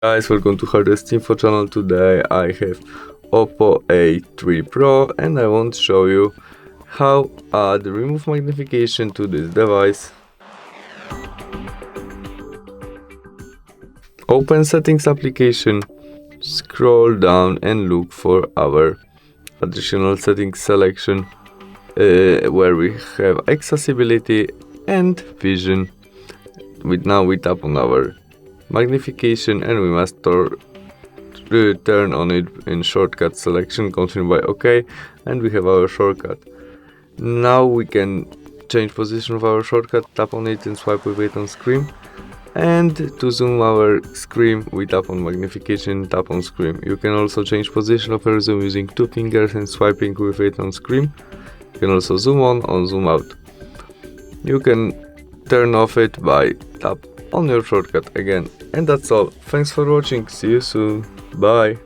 Guys, welcome to HardReset.Info channel. Today I have OPPO A3 Pro and I want to show you how add remove magnification to this device. Open settings application, scroll down and look for our additional settings selection where we have accessibility and vision. Now we tap on our magnification and we must turn on it in shortcut selection, continue by OK, and we have our shortcut. Now we can change position of our shortcut, tap on it and swipe with it on screen. And to zoom our screen, we tap on magnification, tap on screen. You can also change position of your zoom using two fingers and swiping with it on screen. You can also zoom on or zoom out. You can turn off it by tap on your shortcut again. And that's all. Thanks for watching. See you soon. Bye.